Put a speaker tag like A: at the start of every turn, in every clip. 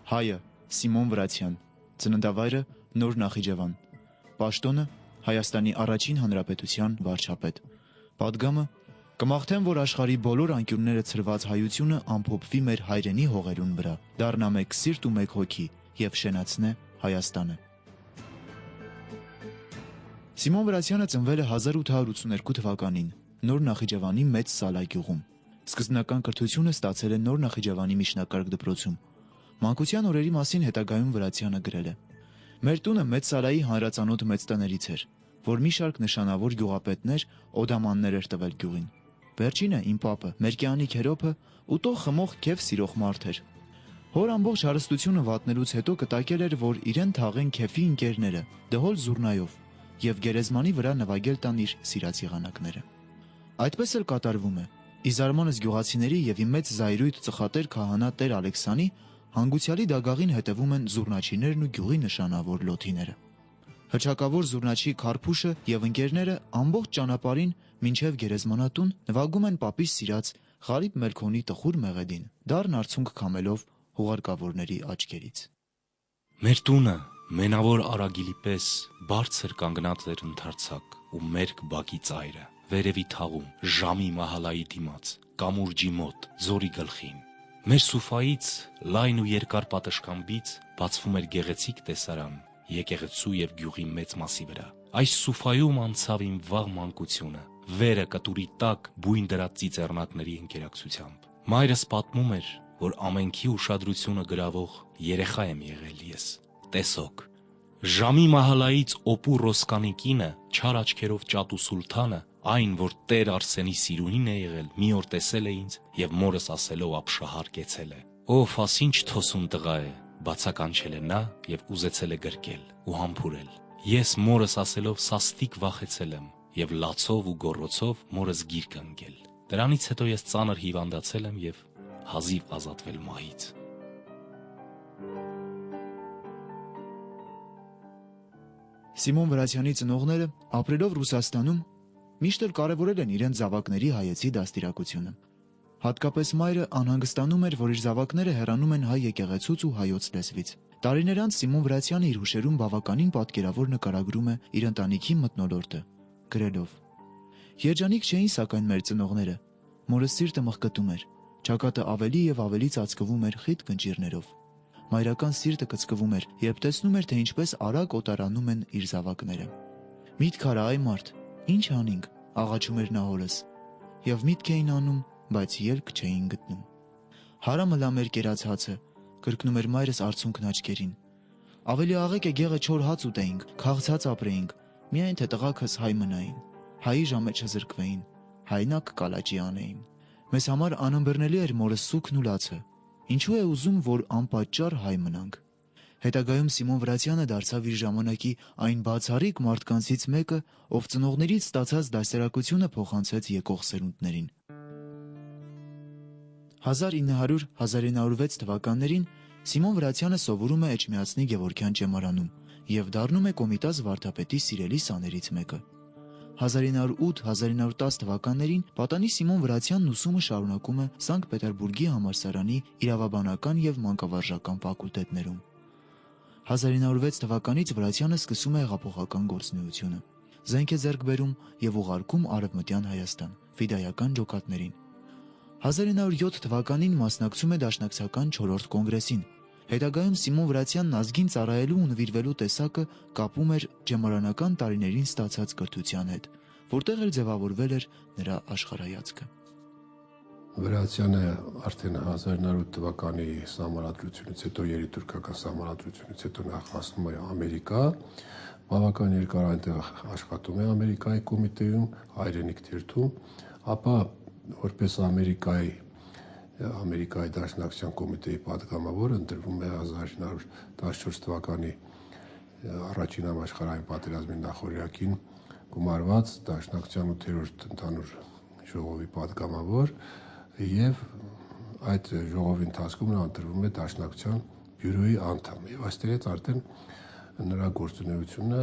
A: Հայը Սիմոն Վրացյան, ծննդավայրը Նոր Նախիջևան, պաշտոնը Հայաստանի առաջին հանրապետության վարչապետ, պատգամը կմաղթեմ, որ աշխարհի բոլոր անկյունները ցրված հայությունը ամփոփվի մեր հայրենի հողերուն վրա, դառնա մեկ սիրտ ու մեկ հոգի եւ շենացնե Հայաստանը։ Սիմոն Վրացյանը ծնվել է 1882 թվականին Նոր Նախիջևանի Մեծ Սալա գյուղում։ Սկզբնական կրթությունը ստացել է Նոր Նախիջևանի միջնակարգ դպրոցում։ Մանկության օրերի մասին հետագայում Վրացյանը գրել է. «Մեր տունը Մեծ Սալայի հանրածանոթ մեծ տներից էր, որ մի շարք նշանավոր գյուղապետներ, օդամաններ էր տվել գյուղին։ Վերջինը իմ պապը, մեր կյանի քերոփը, ուտող խմող քեֆ սիրող մարդ էր։ Հոր ամբողջ հարստությունը վատնելուց հետո կտակել էր, որ իրեն թաղեն քեֆի ընկերները, դհոլ զուռնայով, եւ գերեզմանի վրա նվագել տան իր սիրած եղանակները։ Այդպես էլ կատարվում է։ Ի զարմանս գյուղացիների եւ իմ մեծ զայրույթ ծխատեր քահանա Տեր Ալեքսանի հանգուցյալի դագաղին հետևում են զուռնաչիներն ու գյուղի նշանավոր լոթիները։ Հռչակավոր զուռնաչի Քարփուշը եւ ընկերները ամբողջ ճանապարհին մինչեւ գերեզմանատուն նվագում են պապի սիրած Ղարիբ Մելքոնի տխուր մեղեդին, դառն արցունք քամելով հուղարկավորների աչքերից։
B: Մեր տունը մենավոր արագիլի պես բարձր կանգնած էր ընդարձակ ու մերկ բակի ծայրը, վերևի թաղում, ժամի մահալայի դիմաց, կամուրջի մոտ, ձորի գլխին։ Մեր սուֆայից, լայն ու երկար պատշգամբից բացվում էր գեղեցիկ տեսարան, եկեղեցու եւ գյուղի մեծ մասի վրա։ Այս սուֆայում անցավ իմ վաղ մանկությունը, վերը կտուրի տակ բույն դրած ծիծեռնակների ընկերակցությամբ։ Մայրս պատմում էր, որ ամենքի ուշադրությունը գրավող երեխա եմ եղել ես, տեսոք։ Ժամի մահալայից օպու Ռոսկանի կինը, չար աչքերով Ճատու Սուլթանը, այն, որ Տեր Արսենի սիրուհին է եղել, մի օր տեսել է ինձ եւ մորս ասելով ապշահար կեցել է. «Ով ասինչ թոսուն տղա է», բացականչել է նա եւ ուզեցել է գրկել ու համբուրել։ Ես մորս ասելով սաստիկ վախեցել եմ եւ լացով ու գոռոցով մորս գիրք ընկել։ Դրանից հետո ես ծանր հիվանդացել եմ եւ հազիվ ազատվել մահից։
A: Սիմոն Վրացյանի ծնողները ապրելով Ռուսաստանում միշտ էլ կարևորել են իրենց զավակների հայեցի դաստիարակությունը։ Հատկապես մայրը անհանգստանում էր, որ իր զավակները հեռանում են հայ եկեղեցուց ու հայոց լեզվից։ Տարիներ անց Սիմոն Վրացյանը իր հուշերում բավականին պատկերավոր նկարագրում է իր ընտանիքի մթնոլորտը, գրելով. «Երջանիկ չէին սակայն մեր ծնողները, մորս սիրտը մղկտում էր, ճակատը ավելի եւ ավելի ծածկվում էր խիտ կնճիռներով։ Մայրական սիրտը կծկվում էր, երբ տեսնում էր, թե ինչպես արագ օտարանում են իր զավակները։ Միտք արա այ մարդ, ինչ անենք, աղաչում էր նա հորս, եւ միտք էին անում, բայց ելք չէին գտնում։ Հարամը լա մեր կերած հացը, կրկնում էր մայրս արցունքն աչքերին։ Ավելի աղեկ է գեղը չոր հաց ուտեինք, քաղցած ապրեինք, միայն թե տղաքս հայ մնային, հայի ժամե չզրկվեին, հայնակ կալաճի անեին։ Մեզ համար անըմբռնելի էր մորս սուքն ու լացը։ Ինչու է ուզում, որ անպատճառ հայ մնանք։ Հետագայում Սիմոն Վրացյանը դարձավ իր ժամանակի այն բացառիկ մարդկանցից մեկը, ով ծնողներից ստացած դաստիարակությունը փոխանցեց եկող սերունդներին։ 1900-1906 թվականներին Սիմոն Վրացյանը սովորում է Էջմիածնի Գևորգյան ճեմարանում եւ դառնում է Կոմիտաս վարդապետի սիրելի սաներից մեկը։ 1908-1910 թվականներին պատանի Սիմոն Վրացյանն ուսումը շարունակում է Սանկտ Պետերբուրգի համալսարանի իրավաբանական եւ մանկավարժական ֆակուլտետներում։ 1906 թվականից Վրացյանը սկսում է հեղափոխական գործունեությունը։ Զենք է ձեռք բերում եւ ուղարկում Արևմտյան Հայաստան ֆիդայական ջոկատներին։ 1907 թվականին մասնակցում է Դաշնակցական 4-րդ կոնգրեսին։ Հետագայում Սիմոն Վրացյանն ազգին ծառայելու ու նվիրվելու տեսակը կապում էր ջեմարանական տարիներին ստացած կրթության հետ, որտեղ էլ ձևավորվել էր նրա աշխարհայացքը։
C: Վրացյանը արդեն 1908 թվականի սահմանադրությունից հետո, երիտուրքական սահմանադրությունից հետո նախ հասնում է Ամերիկա, բավական երկար այնտեղ աշխատում է Ամերիկայի կոմիտեում, հայրենիք թերթում, ապա որպես Ամերիկայի Դաշնակցության կոմիտեի պատգամավոր ընտրվում է 1914 թվականի առաջին համաշխարհային պատերազմի նախօրյակին գումարված Դաշնակցության 8-րդ ընդհանուր ժողովի պատգամավոր եւ այդ ժողովի ընթացքում նա ընտրվում է Դաշնակցության բյուրոյի անդամ եւ այստեղից արդեն նրա գործունեությունը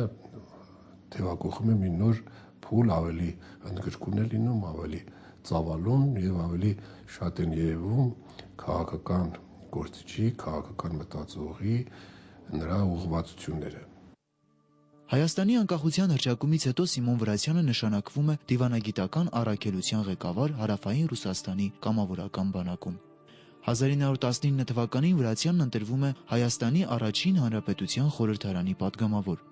C: թեւակոխում է մի նոր փուլ, ավելի ընդգրկուն է լինում, ավելի ծավալուն եւ ավելի շատ են երևում քաղաքական գործիչի, քաղաքական մտածողի նրա ուղղվածությունները։
A: Հայաստանի անկախության հռչակումից հետո Սիմոն Վրացյանը նշանակվում է դիվանագիտական առաքելության ղեկավար Հարավային Ռուսաստանի կամավորական բանակում։ 1919 թվականին Վրացյանն ընտրվում է Հայաստանի առաջին հանրապետության խորհրդարանի падգամավոր։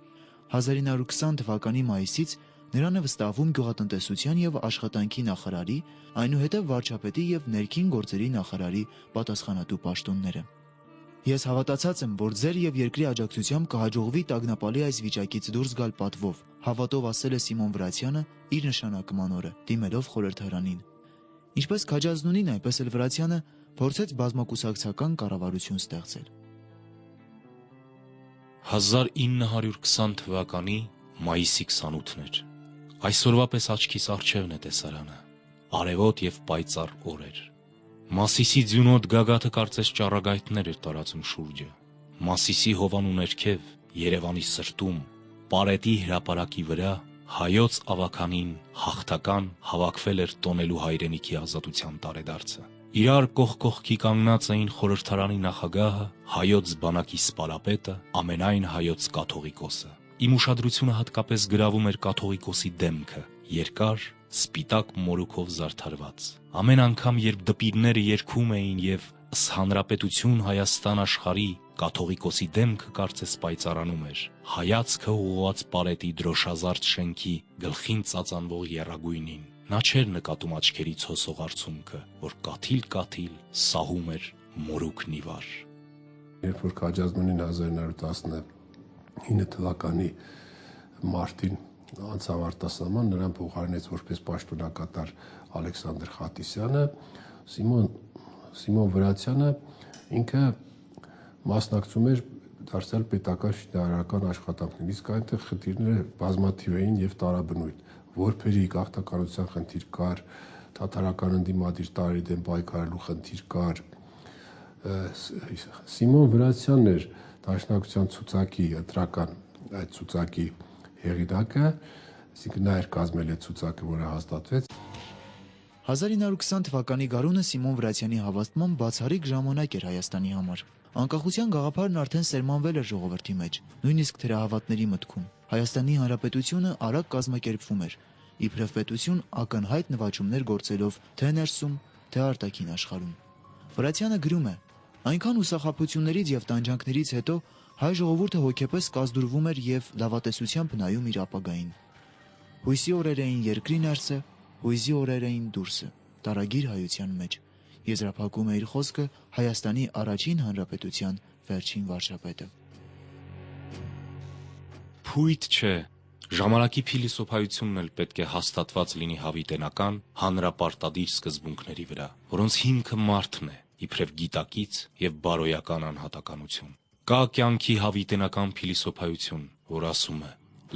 A: 1920 թվականի մայիսից նրան է վստահվում գյուղատնտեսության եւ աշխատանքի նախարարի, այնուհետև վարչապետի եւ ներքին գործերի նախարարի պատասխանատու պաշտոնները։ Ես հավատացած եմ, որ ձեր եւ երկրի աջակցությամբ կհաջողվի տագնապալի այս վիճակից դուրս գալ պատվով, հավատով ասել է Սիմոն Վրացյանը իր նշանակման օրը, դիմելով խորհրդարանին։ Ինչպես Քաջազնունին, այնպես էլ Վրացյանը փորձեց բազմակուսակցական կառավարություն ստեղծել։
B: 1920 թվականի մայիսի 28-ն էր։ Այսօրվա պես աչքիս առջևն է տեսարանը, արևոտ եւ պայծառ օրեր։ Մասիսի ձյունոտ գագաթը կարծես ճառագայթներ էր տարածում շուրջը։ Մասիսի հովանու ներքև, Երևանի սրտում, Պարետի հրապարակի վրա հայոց ավականին հաղթական հավաքվել էր տոնելու հայրենիքի ազատության տարեդարձը։ Իրար կողքի կանգնած էին խորհրդարանի նախագահը, հայոց բանակի սպարապետը, ամենայն հայոց կաթողիկոսը։ Իմ ուշադրությունը հատկապես գրավում էր կաթողիկոսի դեմքը, երկար, սպիտակ մորուքով զարդարված։ Ամեն անգամ, երբ դպիրները երգում էին եւ «Հանրապետություն Հայաստան աշխարհի», կաթողիկոսի դեմքը կարծես պայծառանում էր, հայացքը ուղղված Պարետի դրոշազարդ շենքի գլխին ծածանվող եռագույնին։ Նա չէր նկատում աչքերից հոսող արցունքը, որ կաթիլ սահում էր մորուքն ի վար։
C: Երբ որ Քաջազնունին 1919 թվականի մարտին անցավ արտասահման, նրան փոխարինեց որպես պաշտոնակատար Ալեքսանդր Խատիսյանը, Սիմոն Վրացյանը ինքը մասնակցում էր դարձյալ պետական շինարարական աշխատանքներին, իսկ այնտեղ խնդիրները բազմաթիվ էին եւ տարաբնույթ։ Որբերի գաղթականության խնդիր կար, թաթարական ընդդիմադիր տարրերի դեմ պայքարելու խնդիր կար։ Սիմոն Վրացյանն էր Դաշնակցության ցուցակի ընտրական այդ ցուցակի հեղինակը, այսինքն նա էր կազմել այդ ցուցակը, որը հաստատվեց։
A: 1920 թվականի գարունը Սիմոն Վրացյանի հավաստման բացառիկ ժամանակ էր Հայաստանի համար։ Անկախության գաղափարն արդեն սերմանվել էր ժողովրդի մեջ, նույնիսկ թերահավատների մտքում։ Հայաստանի Հանրապետությունը արագ կազմակերպվում էր, իբրև պետություն ակնհայտ նվաճումներ գործելով թե ներսում, թե արտաքին աշխարհում։ Վրացյանը գրում է. այնքան հուսախաբություններից եւ տանջանքներից հետո հայ ժողովուրդը հոգեպես կազդուրվում էր եւ լավատեսությամբ նայում իր ապագային։ Հույսի օրեր էին երկրի ներսը, հույզի օրեր էին դուրսը, տարագիր հայության մեջ։ Եզրափակում է իր խոսքը Հայաստանի առաջին հանրապետության վերջին վարչապետը։
B: Փույթ չէ, ժամանակի փիլիսոփայությունն էլ պետք է հաստատված լինի հավիտենական, հանրապարտադիր սկզբունքների վրա, որոնց հիմքը մարդն է, իբրև գիտակից եւ բարոյական անհատականություն։ Կա կյանքի հավիտենական փիլիսոփայություն, որ ասում է.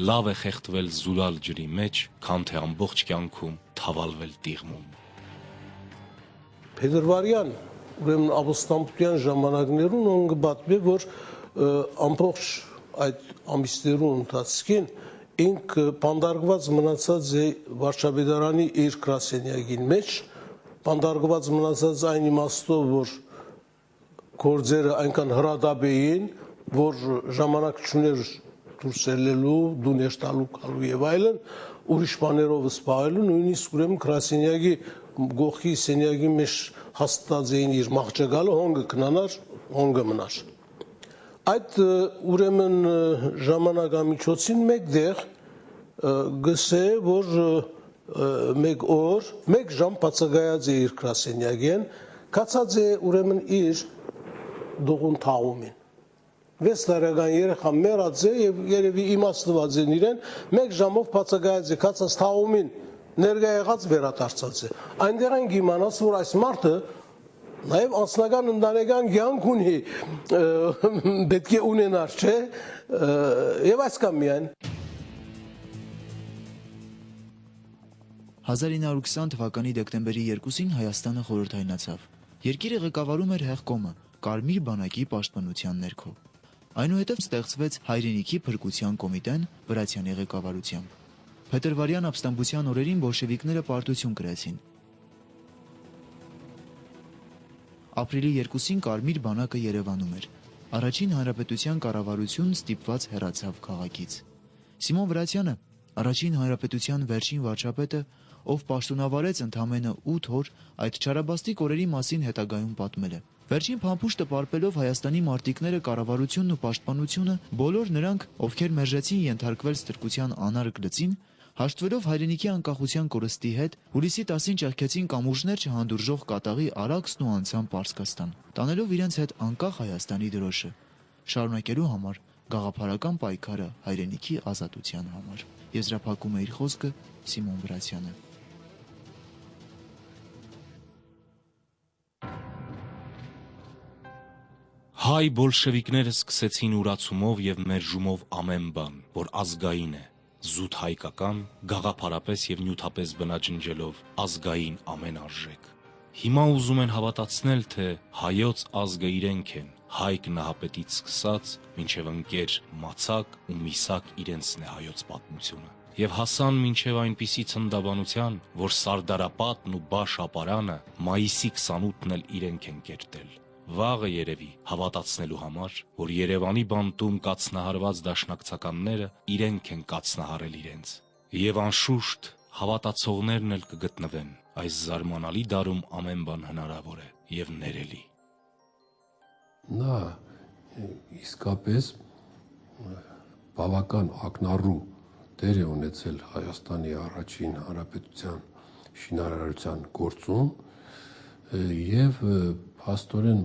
B: լավ է խեղդվել զուլալ ջրի մեջ, քան թե ամբողջ կյանքում թավալվել տիղմում։
D: Փետրվարյան, ուրեմն ապոստամբության ժամանակներուն ոնգբատվի, որ ամբողջ այդ ամիսներուն ընթացքին ինք պանդարգված մնացած է վարչապետարանի իր գրասենյակին մեջ, պանդարգված մնացած այն իմաստով, որ գործերը այնքան հրադապ էին, որ ժամանակ չուներ դուրս ելնելու, դուներ տալու գալու եւ այլն, ուրիշ բաներով զբաղելու, նույնիսկ ուրեմն գրասենյակի գողքի սենյակի մեջ հաստատած էին իր մահճակալը, հոնգը կնանար, հոնգը մնար։ Այդ ուրեմն ժամանակամիջոցին մեկտեղ գսե, որ մեկ օր, մեկ ժամ բացակայած է իր գրասենյակին, կացած է ուրեմն իր դողուն թաղումին։ 6 տարեկան երեխա մեռած է եւ երևի իմաստված են իրեն, մեկ ժամով բացակայած է, կացած թաղումին ներկա եղած վերադարձած է։ Այնտեղ են իմանաց, որ այս մարդը նաև անձնական ընտանեկան կյանք ունի, պետք է ունենար, չէ՞, եւ այսքան միայն։
A: 1920 թվականի դեկտեմբերի 2-ին Հայաստանը խորհրդայնացավ։ Երկիրը ղեկավարում էր Հեղկոմը, Կարմիր բանակի պաշտպանության ներքո։ Այնուհետև ստեղծվեց Հայրենիքի փրկության կոմիտեն Վրացյանի ղեկավարությամբ։ Փետրվարյան ապստամբության օրերին բոլշևիկները պարտություն կրեցին։ Ապրիլի 2-ին Կարմիր բանակը Երևանում էր։ Առաջին հանրապետության կառավարությունն ստիպված հեռացավ քաղաքից։ Սիմոն Վրացյանը, առաջին հանրապետության վերջին վարչապետը, ով պաշտոնավարեց ընդամենը 8 օր, այդ չարաբաստիկ օրերի մասին հետագայում պատմել է. Վերջին փամփուշտը պարպելով Հայաստանի մարտիկները, կառավարությունն ու պաշտպանությունը, բոլոր նրանք, ովքեր մերժեցին ենթարկվել ստրկության անարգ լծին, հաշտվելով հայրենիքի անկախության կորստի հետ, հուլիսի 10-ին ճեղքեցին կամուրջներ չհանդուրժող կատաղի Արաքսն ու անցան Պարսկաստան, տանելով իրենց հետ անկախ Հայաստանի դրոշը, շարունակելու համար գաղափարական պայքարը հայրենիքի ազատության համար։ Եզրափակում է իր խոսքը Սիմոն Վրացյանը։
B: Հայ բոլշևիկները սկսեցին ուրացումով եւ մերժումով ամեն բան, որ ազգային է, զուտ հայկական, գաղափարապես եւ նյութապես բնաջնջելով ազգային ամեն արժեք։ Հիմա ուզում են հավատացնել, թե հայոց ազգը իրենք են, Հայկ Նահապետից սկսած մինչև ընկեր Մացակ ու Միսակ իրենցն է հայոց պատմությունը։ Եվ հասան մինչև այնպիսի ցնդաբանության, որ Սարդարապատն ու Բաշ ապարանը մայիսի 28-ն էլ իրենք են կերտել։ Վաղը երևի հավատացնելու համար, որ Երևանի բանտում կացնահարված դաշնակցականները իրենք են կացնահարել իրենց։ Եվ անշուշտ հավատացողներն էլ կգտնվեն, այս զարմանալի դարում ամեն բան հնարավոր է եւ ներելի։
C: Նա իսկապես բավական ակնառու դեր է ունեցել Հայաստանի առաջին հանրապետության շինարարության գործում եւ փաստորեն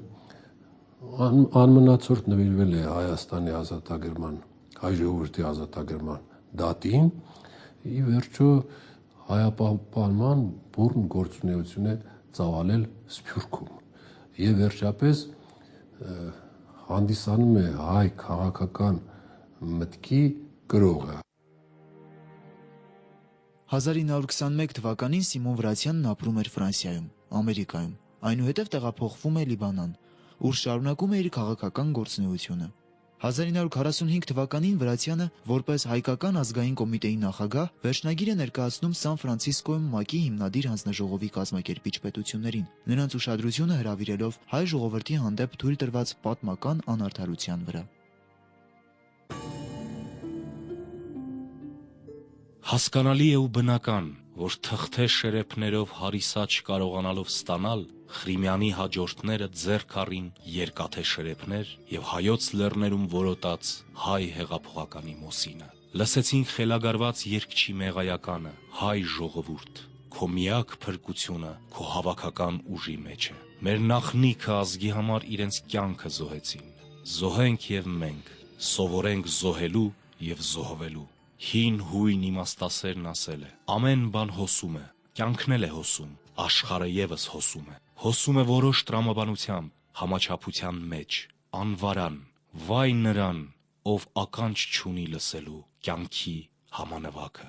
C: անմնացորդ նվիրվել է Հայաստանի ազատագրման, հայ ժողովրդի ազատագրման դատին, ի վերջո հայապահպանման բուռն գործունեություն է ծավալել Սփյուռքում եւ վերջապես հանդիսանում է հայ քաղաքական մտքի գրողը։
A: 1921 թվականին Սիմոն Վրացյանն ապրում էր Ֆրանսիայում, Ամերիկայում, այնուհետև տեղափոխվում է Լիբանան, ուր շարունակում է իր քաղաքական գործունեությունը։ 1945 թվականին Վրացյանը, որպես հայկական ազգային կոմիտեի նախագահ, վերջնագիր է ներկայացնում Սան Ֆրանցիսկոյում ՄԱԿ-ի հիմնադիր հանձնաժողովի կազմակերպիչ պետություններին, նրանց ուշադրությունը հրավիրելով հայ ժողովրդի հանդեպ թույլ տրված պատմական անարդարության վրա։
B: Հասկանալի է ու բնական, որ թղթե շերեփներով հարիսա չկարողանալով ստանալ, Խրիմյանի հաջորդները ձեռք առին երկաթե շերեփներ եւ հայոց լեռներում որոտած հայ հեղափոխականի Մոսինը։ Լսեցին խելագարված երգչի մեղայականը, հայ ժողովուրդ, քո միակ փրկությունը քո հավաքական ուժի մեջ է։ Մեր նախնիքը ազգի համար իրենց կյանքը զոհեցին։ Զոհենք եւ մենք, սովորենք զոհելու եւ զոհվելու։ Հին հույն իմաստասերն ասել է. ամեն բան հոսում է, կյանքն էլ է հոսում, աշխարհը եւս հոսում է։ Հոսում է որոշ տրամաբանությամբ, համաչափության մեջ, անվարան, վայ նրան, ով ականջ չունի լսելու կյանքի համանվագը։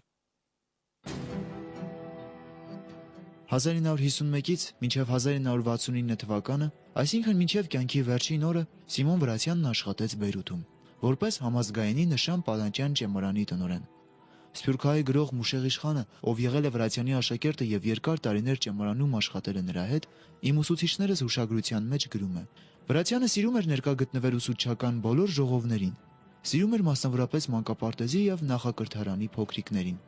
A: 1951-ից մինչև 1969 թվականը, այսինքն մինչև կյանքի վերջին օրը, Սիմոն Վրացյանն աշխատեց Բեյրութում, որպես համազգայինի նշան Պալանջյան ճեմարանի տնօրեն։ Սփյուռքահայ գրող Մուշեղ Իշխանը, ով եղել է Վրացյանի աշակերտը եւ երկար տարիներ ճեմարանում աշխատել է նրա հետ, իմ ուսուցիչներս հուշագրության մեջ գրում է. Վրացյանը սիրում էր ներկա գտնվել ուսուցչական բոլոր ժողովներին, սիրում էր մասնավորապես մանկապարտեզի եւ նախակրթարանի փոքրիկներին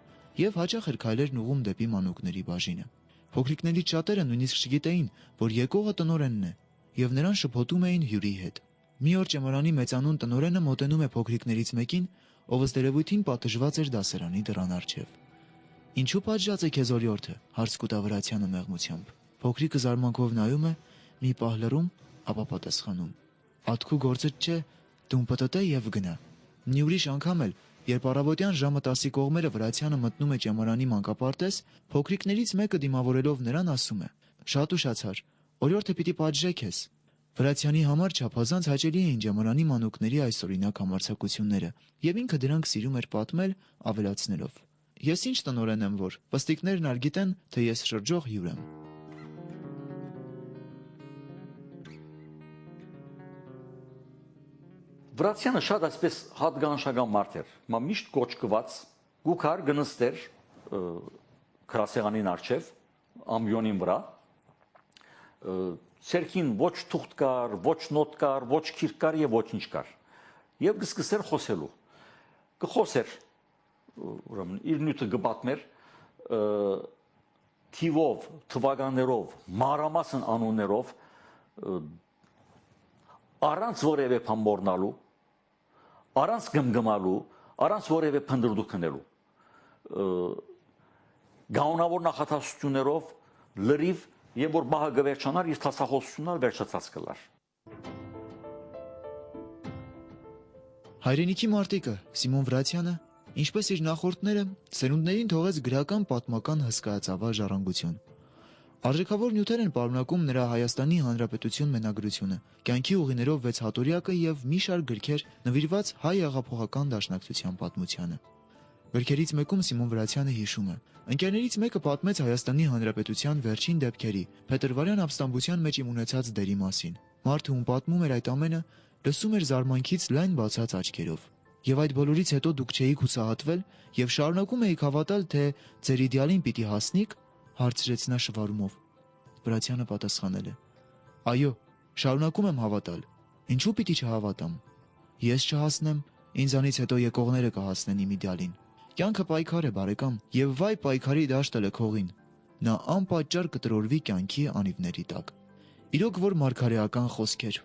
A: եւ հաճախ էր քայլերն ուղում դեպի մանուկների բաժինը։ Փոքրիկներից շատերը նույնիսկ չգիտեին, որ եկողը տնօրենն է եւ նրան շփոթում էին հյուրի հետ։ Մի օր ճեմարանի մեծանուն տնօրենը մոտենում է փոքրիկներից մեկին, ով ըստ երևույթին պատժված էր դասարանի դռան առջև։ Ինչու պատժած է քեզ օրիորդը, հարց կուտա Վրացյանը մեղմությամբ։ Փոքրիկը զարմանքով նայում է, մի պահ լռում, ապա պատասխանում. Ատքու գործը չէ, դու ՊՏՏ եւ գնա։ Մի ուրիշ անգամ էլ, երբ առավոտյան ժամը 10-ի կողմերը Վրացյանը մտնում է ճեմարանի մանկապարտեզ, փոքրիկներից մեկը դիմավորելով նրան ասում է. Շատ ուշացար, օրիորդը պիտի պատժե քեզ։ Վրացյանի համար չափազանց հաճելի էին ճեմարանի մանուկների այսօրինակ համարձակությունները, եւ ինքը դրանք սիրում էր պատմել, ավելացնելով. Ես ինչ տնօրեն եմ, որ պստիկներն ալ գիտեն, թե ես շրջող հյուր եմ։
E: Վրացյանը շատ այսպես հատկանշական մարդ էր, մա միշտ կոչկված, գուքար գնստեր գրասեղանին առջև, ամբիոնին վրա, Ցերքին ոչ թուղթ կար, ոչ նոտ կար, ոչ քիրք կար եւ ոչինչ կար։ Եվ կսկսեր խոսելու։ Կխոսեր, ուրեմն իր նյութը կպատմեր թիվով, թվականներով, մանրամասն անուններով, առանց որևէ բան մոռնալու, առանց գմգմալու, առանց որևէ փնտրդուք քնելու։ Գանունավոր նախատեսություններով լրիվ եւ որ բահը գվերջանար իր տասախոսությունն վերջացած կլար։
A: Հայրենիքի մարտիկը Սիմոն Վրացյանը, ինչպես իր նախորդները, սերունդներին թողեց գրական պատմական հսկայածավալ ժառանգություն։ Արժեքավոր նյութեր են պարունակում նրա Հայաստանի Հանրապետություն մենագրությունը, կյանքի ուղիներով 6 հատորյակը եւ մի շարք գրքեր նվիրված հայ աղափողական դաշնակցության պատմությանը։ Գրքերից մեկում Սիմոն Վրացյանը հիշում է. ընկերներից մեկը պատմեց Հայաստանի Հանրապետության վերջին դեպքերի փետրվարյան ապստամբության մեջ իմ ունեցած դերի մասին։ Մարդը, ում պատմում էր այդ ամենը, լսում էր զարմանքից լայն բացած աչքերով։ Եվ այդ բոլորից հետո դուք չէիք հուսահատվել եւ շարունակում էիք հավատալ, թե ձեր իդեալին պիտի հասնիք, հարցրեց նա շվարումով։ Վրացյանը պատասխանել է. այո, շարունակում եմ հավատալ։ Ինչու պիտի չհավատամ։ Ես չհասնեմ, ինձանից հետո եկողները կհասնեն իմ իդեալին։ Կյանքը պայքար է, բարեկամ, եւ վայ պայքարի դաշտը լքողին։ Նա անպատճառ կտրորվի կյանքի անիվների տակ։ Իրոք որ մարգարեական խոսքեր։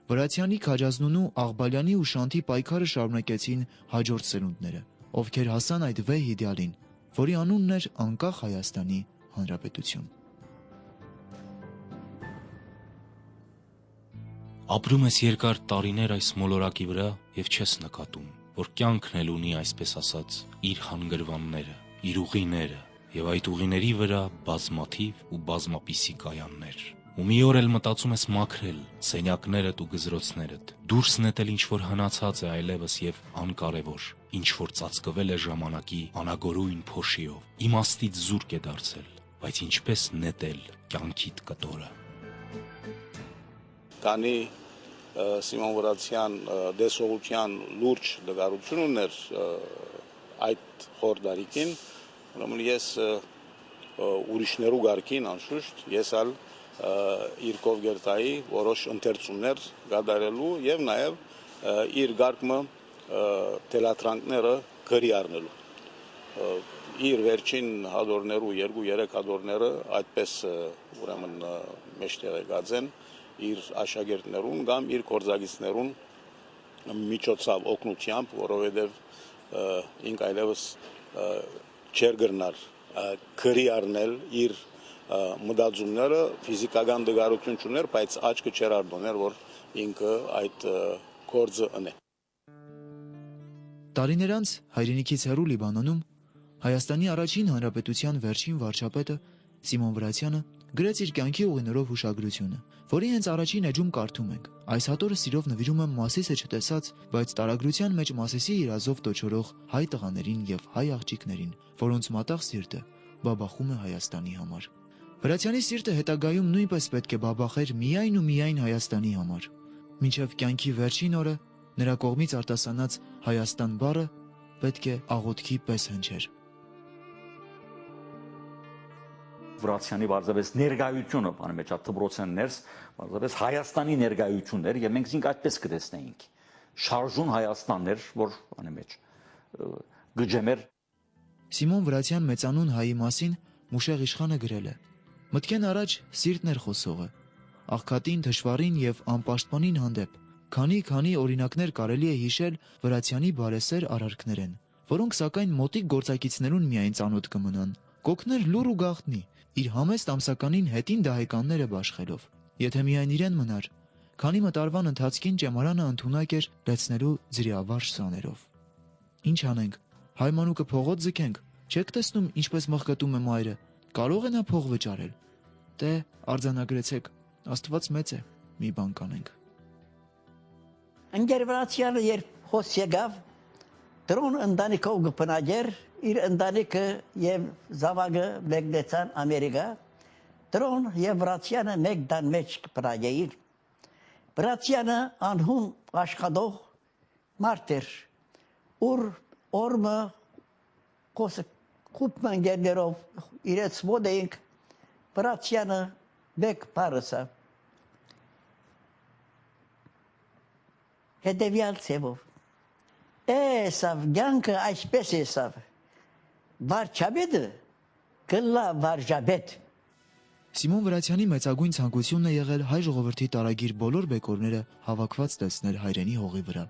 A: Վրացյանի, Քաջազնունու, Աղբալյանի ու Շանթի պայքարը շարունակեցին հաջորդ սերունդները, ովքեր հասան այդ վեհ իդեալին, որի անունն էր անկախ Հայաստանի Հանրապետություն։
B: Ապրում ես երկար տարիներ այս մոլորակի վրա եւ չես նկատում, որ կյանքն էլ ունի այսպես ասած իր հանգրվանները, իր ուղիները եւ այդ ուղիների վրա բազմաթիվ ու բազմապիսի կայաններ։ Ու մի օր էլ մտածում ես մաքրել սենյակներդ ու գզրոցներդ, դուրս նետել ինչ որ հնացած է այլևս եւ անկարևոր, ինչ որ ծածկվել է ժամանակի անագորույն փոշիով, իմաստից զուրկ է դարձել, բայց ինչպես նետել կյանքիդ կտորը։
F: Կանի Սիմոն Վրացյան դեսողության լուրջ դգարություն ուներ այդ խորդարիկին, ուրեմն ես ուրիշներու գարկին անշուշտ, ես ալ իր կովգերտայի որոշ ընթերցումներ գադարելու եւ նաեւ իր գարկմը տելատրանքները գրի առնելու։ Իր վերջին հադորներու 2-3 հադորները այդպես ուրեմն մեջտեղ գածեն իր աշակերտներուն կամ իր կորզագիցներուն միջոցով օգնությամբ, որովհետեւ ինք այլևս չեր գրնար գրի առնել իր մտածումները ֆիզիկական դգարություն չուներ, բայց աչքը չեր արդոներ, որ ինքը այդ կորձը ընե։
A: Տարիներ անց հայրենիքից հեռու Լիբանանում Հայաստանի առաջին հանրապետության վերջին վարչապետը Սիմոն Վրացյանը գրեց իր կյանքի ուղիներով հուշագրությունը, որի հենց առաջին էջում կարդում ենք. այս հատորը սիրով նվիրում եմ Մասիսը չտեսած, բայց տարագրության մեջ Մասիսի իրազով տոչորող հայ տղաներին եւ հայ աղջիկներին, որոնց մատաղ սիրտը բաբախում է Հայաստանի համար։ Վրացյանի սիրտը հետագայում նույնպես պետք է բաբախեր միայն ու միայն Հայաստանի համար։ Մինչև կյանքի վերջին օրը նրա կողմից արտասանած Հայաստան բառը պետք է աղոթքի պես հնչեր։
E: Վրացյանի բարձրապես ներկայությունը, բանը մեջ դբրոցեն ներս, բարձրապես Հայաստանի ներկայություններ եւ մենք ինք այդպես կտեսնեինք։ Շարժուն Հայաստաններ, որ բանը մեջ գջեմեր։
A: Սիմոն Վրացյան մեծանուն հայի մասին Մուշեղ իշխանը գրել է. մտքեն առաջ սիրտն էր խոսողը, աղքատին, թշվառին եւ անպաշտպանին հանդեպ, քանի օրինակներ կարելի է հիշել Վրացյանի բարեսեր արարքներեն, որոնք սակայն մոտիկ գործակիցներուն միայն ծանոթ կմնան, կօգներ լուր ու գաղտնի, իր համեստ ամսականին հետին դահեկանները բաշխելով, եթե միայն իրեն մնար, քանի մտարվան ընթացքին ճեմարանը ընդունակ էր լեցնելու ձրիավարժ սաներով։ Ինչ անենք, հայմանուկը փողոց ձգենք, չեք տեսնում ինչպես մղկտում է մայրը, կարող է նա փող վճարել։ Դե արձանագրեցեք, Աստված մեծ է, մի բան կանենք։
G: Ընկեր Վրացյանը երբ հոս եկավ, դրոն ընտանիքով գպնագեր, իր ընտանիքը եւ զավակը մեկնեցան Ամերիկա, դրոն եւ Վրացյանը մեկ դան մեջ կպրագեին։ Վրացյանը անհուն աշխատող մարդ էր, ուր օրմը խուպ մանգերներով իրեց մոտ էինք, Վրացյանը մեկ պարսը հետևյալ ցևով։ Էսավ ցանկը այսպես էսավ։ Վարչապետը կլա վարժապետ։
A: Սիմոն Վրացյանի մեծագույն ցանկությունն է եղել հայ ժողովրդի տարագիր բոլոր բեկորները հավաքված տեսնել հայրենի հողի վրա։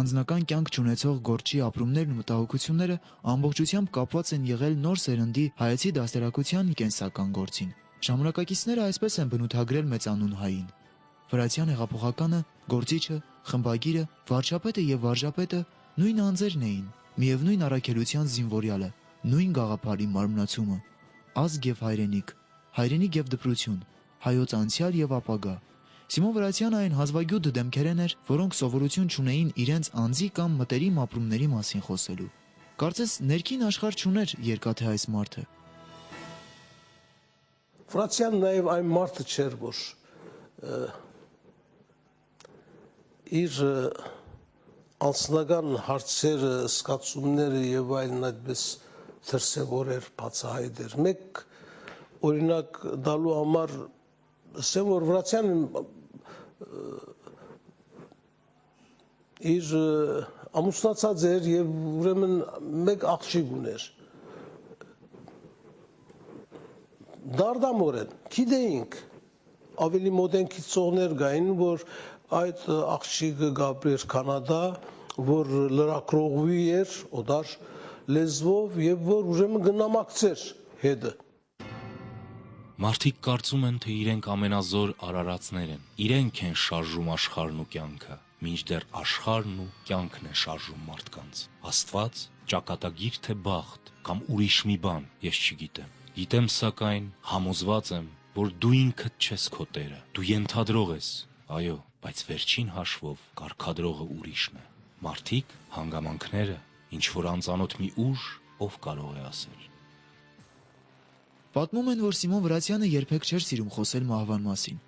A: Անձնական կյանք չունեցող Գորչի ապրումներն ու մտահոգությունները ամբողջությամբ կապված են եղել նոր սերնդի հայեցի դաստիարակության կենսական գործին։ Ժամանակակիցները այսպես են բնութագրել մեծանուն հային։ Վրացյան հեղափոխականը, գործիչը, խմբագիրը, վարչապետը եւ վարժապետը նույն անձերն էին, միևնույն առաքելության զինվորյալը, նույն գաղափարի մարմնացումը, ազգ եւ հայրենիք, հայրենիք եւ դպրություն, հայոց անցյալ եւ ապագա։ Սիմոն Վրացյանը այն հազվագյուտ դեմքերեն էր, որոնք սովորություն չունեին իրենց անձի կամ մտերիմ ապրումների մասին խոսելու։ Կարծես ներքին աշխարհ չուներ երկաթե այս մարդը։
D: Վրացյան նաև այն մարդը չէր, որ իր անձնական հարցերը, սկացումները եւ այլն այդպես դրսևորեր, բացահայտեր։ Մեկ օրինակ դալու համար ասեմ, որ Վրացյանը իր ամուսնացած էր եւ ուրեմն մեկ աղջիկ ուներ։ Դարդամորեն գիտեինք, ավելի մոտենքից ծողներ կային, որ այդ աղջիկը գաբրեր Կանադա, որ լրագրողի էր, օդար լեզվով եւ որ ուրեմն գնամակցեր հետը։
B: Մարդիկ կարծում են, թե իրենք ամենազոր արարածներ են, իրենք են շարժում աշխարհն ու կյանքը, մինչդեռ աշխարհն ու կյանքն են շարժում մարդկանց։ Աստված, ճակատագիր թե բախտ կամ ուրիշ մի բան, ես չգիտեմ։ Գիտեմ սակայն, համոզված եմ, որ դու ինքդ չես քո տերը, դու ենթադրող ես, այո, բայց վերջին հաշվով կարգադրողը ուրիշն է։ Մարդիկ, հանգամանքները, ինչ որ անծանոթ մի ուժ, ով կարող է ասել։
A: Պատմում են, որ Սիմոն Վրացյանը երբեք չէր սիրում խոսել մահվան մասին։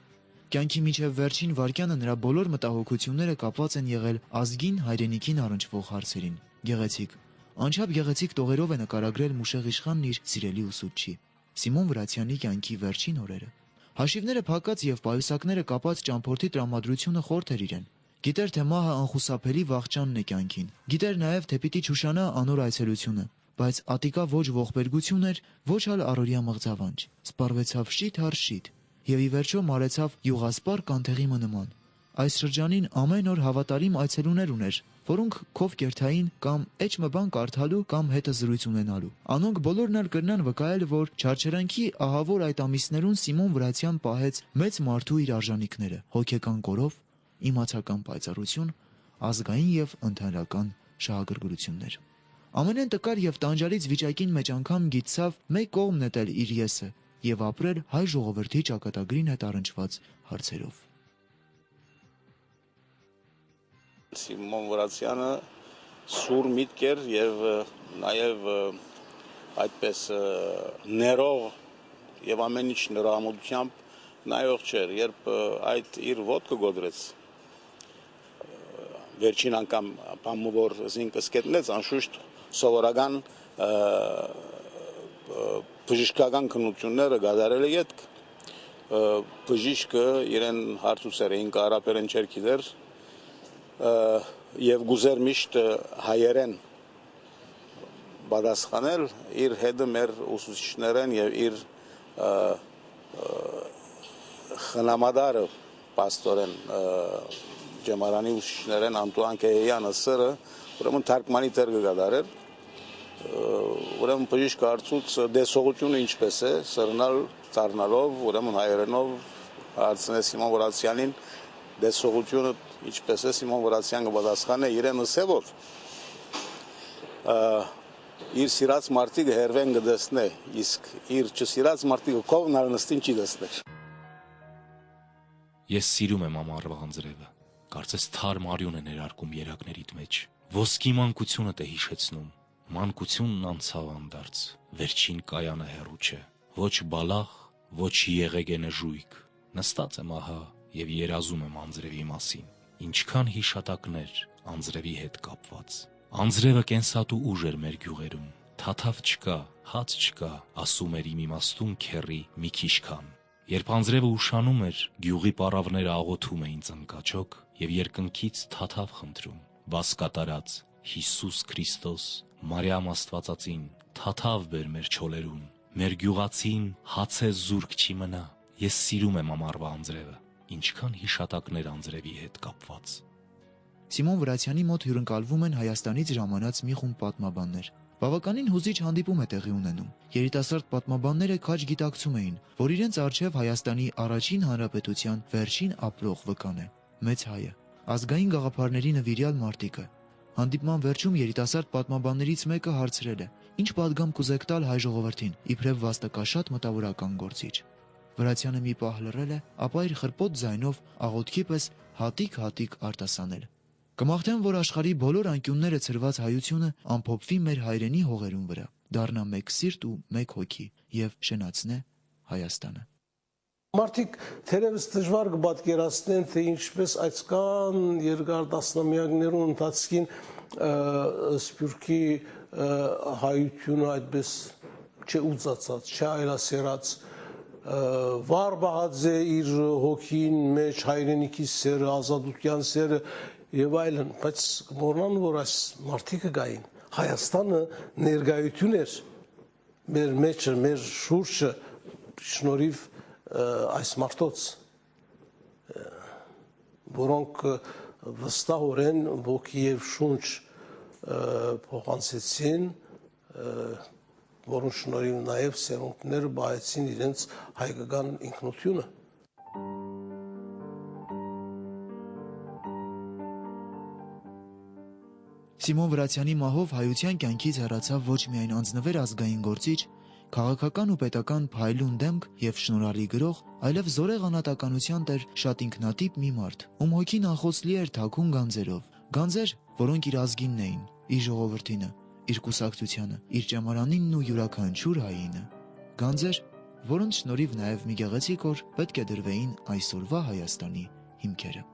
A: Կյանքի միջև վերջին վայրկյանը նրա բոլոր մտահոգությունները կապված են եղել ազգին, հայրենիքին առնչվող հարցերին։ Գեղեցիկ, անչափ գեղեցիկ տողերով է նկարագրել Մուշեղ Իշխանն իր սիրելի ուսուցչի Սիմոն Վրացյանի կյանքի վերջին օրերը։ Հաշիվները փակած եւ պայուսակները կապած ճամփորդի տրամադրությունը խորթ էր իրեն։ Գիտեր, թե մահը անխուսափելի վախճանն է կյանքին։ Գիտեր նաեւ, թե պիտի չուշանա անոր այցելությունը, բայց ատիկա ոչ ողբերգություն էր, ոչ ալ առօրյա մղձավանջ։ Սպառվեցավ շիթ հար շիթ եւ ի վերջո մարեցավ յուղասպար կանթեղի մնման։ Այս շրջանին ամեն օր հավատարիմ այցելուներ ուներ, որոնք քով կերթային կամ էջ մը բան կարդալու կամ հետը զրույց ունենալու։ Անոնք բոլորն էլ կրնան վկայել, որ չարչարանքի ահավոր այդ ամիսներուն Սիմոն Վրացյան պահեց մեծ մարդու իր արժանինքները՝ հոգեկան կորով, իմացական պայծառություն, ազգային եւ ընդհանրական շահագրգռություններ։ Ամենեն տկար եւ տանջալից վիճակին մեջ անգամ գիտցավ մեկ կողմ նետել իր եսը եւ ապրել հայ ժողովրդի ճակատագրին հետ առնչված հարցերով։
F: Սիմոն Վրացյանը սուր միտք էր եւ նաեւ այդպես ներող եւ ամեն ինչ նրա ամոթությամբ նայող չէր, երբ այդ իր ոտքը գոդրեց վերջին անգամ բամուր զինքը սկետնեց անշուշտ սովորական բժշկական քննությունները գադարել է յետք բժիշկը իրեն հարցուցեր էին կարապերեն չեր գիտեր եւ գուզեր միշտ հայերեն բադասխանել իր հետը մեր ուսուցիչներն եւ իր խնամադարը պաստորեն ջեմարանի ուսուցիչներն Անտուան Կեյանը սրը ուրեմն թարգմանի տեր գդարեր ուրեմն բժիշկը հարցուց դեսողությունը ինչպես է սրնալ ծառնալով ուրեմն հայերենով հարցնես Սիմոն Վրացյանին դեսողությունը ինչպես է Սիմոն Վրացյանը պատասխանը իրեն ասե որ իր սիրած մարդիկը հերվեն գտեսնե իսկ իր չսիրած մարդիկը կողնալ նստին չի դեսներ
B: Ես սիրում եմ ամառվա անձրևը կարծես թարմ արյուն է ներարկում երակներիդ մեջ ոսկի մանկությունդ է հիշեցնում մանկությունն անցավ անդարձ վերջին կայանը հեռու չէ ոչ բալախ ոչ եղեգենը ժույգ նստած եմ ահա եւ երազում եմ անձրևի մասին ինչքան հիշատակներ անձրևի հետ կապված անձրևը կենսատու ուժ էր մեր գյուղերում թաթավ չկա հաց չկա ասում էր իմ իմաստուն քեռի մի քիչ քան երբ անձրևը ուշանում էր գյուղի պարավները աղոթում էին ծնկաչոք եւ երկնքից թաթավ խնդրում. «Բասկատարած Հիսուս Քրիստոս, Մարիամ Աստվածածին, թաթավ բեր մեր չոլերուն, մեր գյուղացին հացե զուրկ չի մնա, ես սիրում եմ ամառվա անձրևը, ինչքան հիշատակներ անձրևի հետ կապված»։
A: Սիմոն Վրացյանի մոտ հյուրընկալվում են Հայաստանից ժամանած մի խումբ պատմաբաններ։ Բավականին հուզիչ հանդիպում է տեղի ունենում։ Երիտասարդ պատմաբանները քաջ գիտակցում էին, որ իրենց առջև Հայաստանի առաջին հանրապետության վերջին ապրող վկան է, մեծ հայը, ազգային գաղափարների նվիրյալ մարտիկը։ Հանդիպման վերջում երիտասարդ պատմաբաններից մեկը հարցրել է. «Ինչ պատգամ կուզեք տալ հայ ժողովրդին, իբրև վաստակաշատ մտավորական գործիչ»։ Վրացյանը մի պահ լռել է, ապա իր խրպոտ ձայնով աղոթքի պես հատիկ-հատիկ արտասանել. «Կմաղթեմ, որ աշխարհի բոլոր անկյունները ցրված հայությունը ամփոփվի մեր հայրենի հողերուն վրա, դառնա մեկ սիրտ ու մեկ հոգի եւ շենացնե Հայաստանը»։
D: Մարդիկ թերևս դժվար կպատկերացնեն, թե ինչպես այսքան երկար տասնամյակներու ընթացքին Սփյուռքի հայությունը այդպես չուծացած, չայլասերած, վառ բահաձե իր հոգին մեջ հայրենիքի սերը, ազատության սերը եւ այլն, բայց կմոռնան, որ այս մարդիկը գային։ Հայաստանը ներկայություն էր մեր մեջը, մեր շուրջը շնորհիվ այս մարդոց, որոնք վստահորեն ոգի եւ շունչ փոխանցեցին, որոնց շնորհիվ նաեւ սերունդները բահեցին իրենց հայկական ինքնությունը։
A: Սիմոն Վրացյանի մահով հայության կյանքից հեռացավ ոչ միայն անձնվեր ազգային գործիչ, քաղաքական ու պետական փայլուն դեմք եւ շնորհալի գրող, այլև զորեղ անհատականության տեր շատ ինքնատիպ մի մարդ, ում հոգին անխոցելի էր թաքուն գանձերով, գանձեր, որոնք իր ազգինն էին, իր ժողովրդինը, իր կուսակցությանը, իր ճամարանինն ու յուրաքանչյուր հայինը, գանձեր, որոնց շնորհիվ նաեւ մի գեղեցիկ օր պետք է դրվեին այսօրվա Հայաստանի հիմքերը։